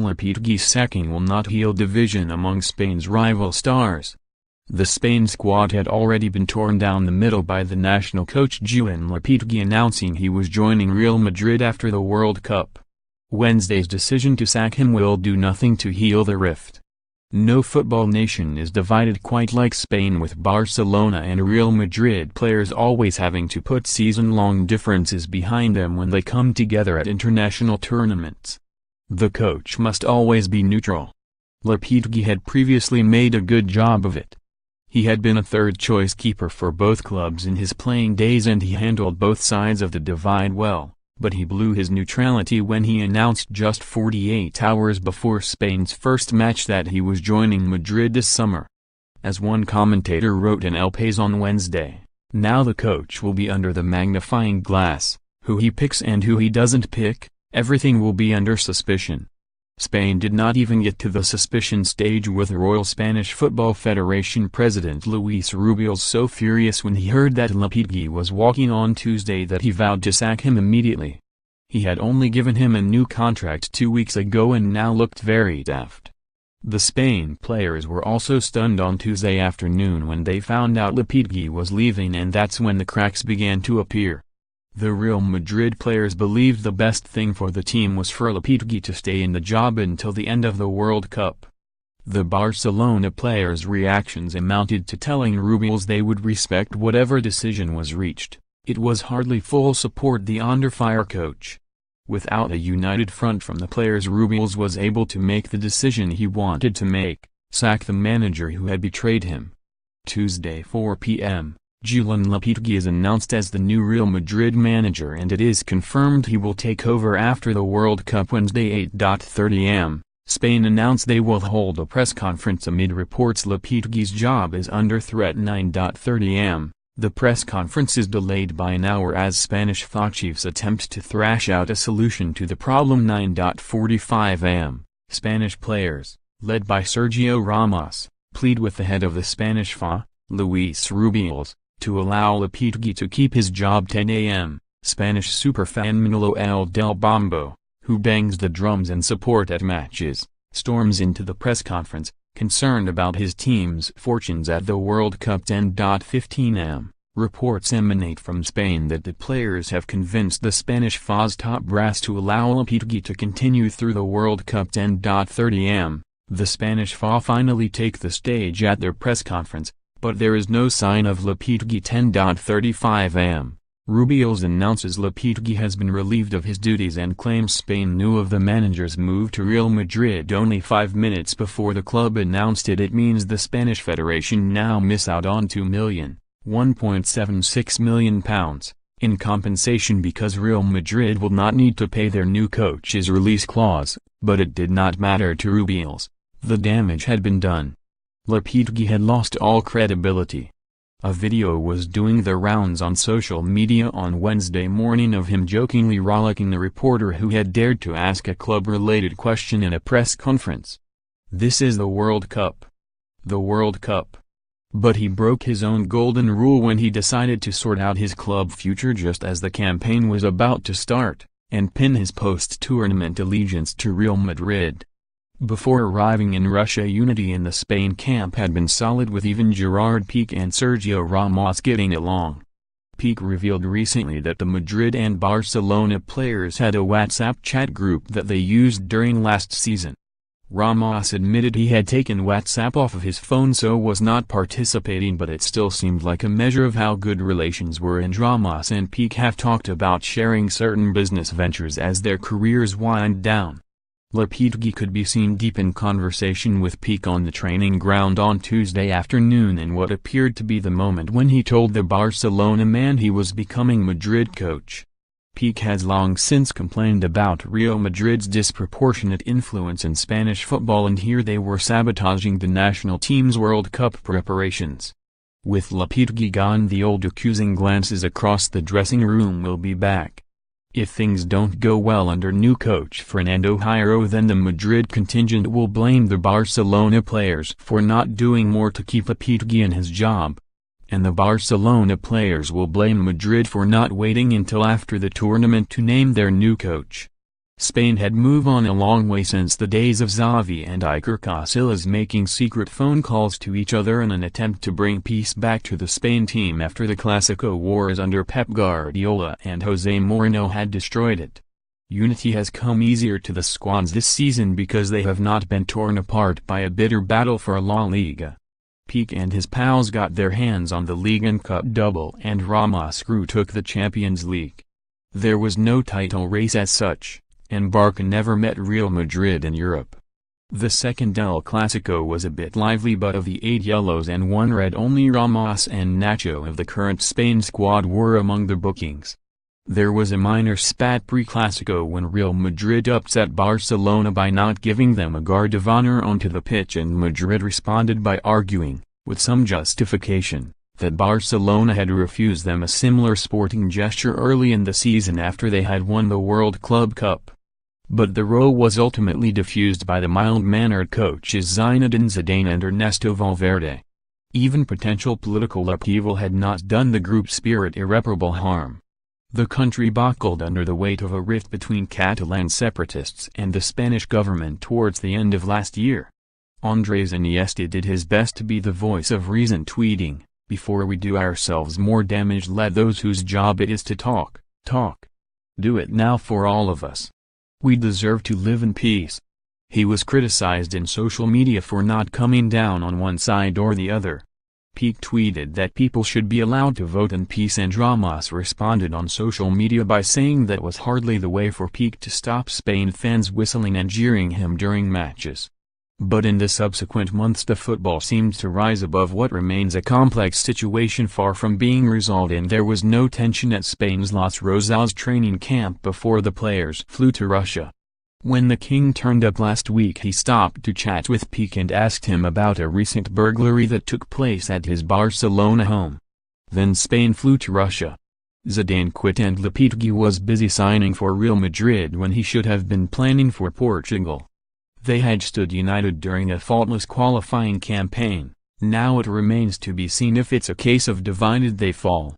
Lopetegui's sacking will not heal division among Spain's rival stars. The Spain squad had already been torn down the middle by the national coach Julen Lopetegui announcing he was joining Real Madrid after the World Cup. Wednesday's decision to sack him will do nothing to heal the rift. No football nation is divided quite like Spain, with Barcelona and Real Madrid players always having to put season-long differences behind them when they come together at international tournaments. The coach must always be neutral. Lopetegui had previously made a good job of it. He had been a third-choice keeper for both clubs in his playing days and he handled both sides of the divide well, but he blew his neutrality when he announced just 48 hours before Spain's first match that he was joining Madrid this summer. As one commentator wrote in El País on Wednesday, now the coach will be under the magnifying glass. Who he picks and who he doesn't pick, everything will be under suspicion. Spain did not even get to the suspicion stage, with Royal Spanish Football Federation President Luis Rubiales so furious when he heard that Lopetegui was walking on Tuesday that he vowed to sack him immediately. He had only given him a new contract 2 weeks ago and now looked very daft. The Spain players were also stunned on Tuesday afternoon when they found out Lopetegui was leaving, and that's when the cracks began to appear. The Real Madrid players believed the best thing for the team was for Lopetegui to stay in the job until the end of the World Cup. The Barcelona players' reactions amounted to telling Rubiales they would respect whatever decision was reached. It was hardly full support the under-fire coach. Without a united front from the players, Rubiales was able to make the decision he wanted to make: sack the manager who had betrayed him. Tuesday 4 p.m. Julen Lopetegui is announced as the new Real Madrid manager, and it is confirmed he will take over after the World Cup Wednesday 8:30 am. Spain announced they will hold a press conference amid reports Lopetegui's job is under threat. 9:30 am. The press conference is delayed by an hour as Spanish thought chiefs attempt to thrash out a solution to the problem. 9:45 am. Spanish players, led by Sergio Ramos, plead with the head of the Spanish FA, Luis Rubiales, to allow Lopetegui to keep his job. 10 a.m. Spanish superfan Manolo El Del Bombo, who bangs the drums in support at matches, storms into the press conference, concerned about his team's fortunes at the World Cup. 10:15 am. Reports emanate from Spain that the players have convinced the Spanish FA's top brass to allow Lopetegui to continue through the World Cup. 10:30 am. The Spanish FA finally take the stage at their press conference, but there is no sign of Lopetegui. 10:35 am. Rubiales announces Lopetegui has been relieved of his duties and claims Spain knew of the manager's move to Real Madrid only 5 minutes before the club announced it. It means the Spanish Federation now miss out on £1.76 million in compensation because Real Madrid will not need to pay their new coach's release clause, but it did not matter to Rubiales. The damage had been done. Lopetegui had lost all credibility. A video was doing the rounds on social media on Wednesday morning of him jokingly rollicking the reporter who had dared to ask a club-related question in a press conference. "This is the World Cup. The World Cup." But he broke his own golden rule when he decided to sort out his club future just as the campaign was about to start, and pin his post-tournament allegiance to Real Madrid. Before arriving in Russia, unity in the Spain camp had been solid, with even Gerard Piqué and Sergio Ramos getting along. Piqué revealed recently that the Madrid and Barcelona players had a WhatsApp chat group that they used during last season. Ramos admitted he had taken WhatsApp off of his phone so was not participating, but it still seemed like a measure of how good relations were, and Ramos and Piqué have talked about sharing certain business ventures as their careers wind down. Lopetegui could be seen deep in conversation with Piqué on the training ground on Tuesday afternoon in what appeared to be the moment when he told the Barcelona man he was becoming Madrid coach. Piqué has long since complained about Real Madrid's disproportionate influence in Spanish football, and here they were sabotaging the national team's World Cup preparations. With Lopetegui gone, the old accusing glances across the dressing room will be back. If things don't go well under new coach Fernando Hierro, then the Madrid contingent will blame the Barcelona players for not doing more to keep Lopetegui in his job. And the Barcelona players will blame Madrid for not waiting until after the tournament to name their new coach. Spain had moved on a long way since the days of Xavi and Iker Casillas making secret phone calls to each other in an attempt to bring peace back to the Spain team after the Clásico wars under Pep Guardiola and José Mourinho had destroyed it. Unity has come easier to the squads this season because they have not been torn apart by a bitter battle for La Liga. Piqué and his pals got their hands on the League and Cup double and Ramos took the Champions League. There was no title race as such, and Barca never met Real Madrid in Europe. The second El Clásico was a bit lively, but of the 8 yellows and 1 red, only Ramos and Nacho of the current Spain squad were among the bookings. There was a minor spat pre-Clásico when Real Madrid upset Barcelona by not giving them a guard of honor onto the pitch, and Madrid responded by arguing, with some justification, that Barcelona had refused them a similar sporting gesture early in the season after they had won the World Club Cup. But the row was ultimately diffused by the mild-mannered coaches Zinedine Zidane and Ernesto Valverde. Even potential political upheaval had not done the group spirit irreparable harm. The country buckled under the weight of a rift between Catalan separatists and the Spanish government towards the end of last year. Andrés Iniesta did his best to be the voice of reason, tweeting, "Before we do ourselves more damage, let those whose job it is to talk, talk. Do it now for all of us. We deserve to live in peace." He was criticized in social media for not coming down on one side or the other. Piqué tweeted that people should be allowed to vote in peace, and Ramos responded on social media by saying that was hardly the way for Piqué to stop Spain fans whistling and jeering him during matches. But in the subsequent months the football seemed to rise above what remains a complex situation far from being resolved, and there was no tension at Spain's Los Rosales training camp before the players flew to Russia. When the king turned up last week, he stopped to chat with Piqué and asked him about a recent burglary that took place at his Barcelona home. Then Spain flew to Russia. Zidane quit and Lopetegui was busy signing for Real Madrid when he should have been planning for Portugal. They had stood united during a faultless qualifying campaign. Now it remains to be seen if it's a case of divided they fall.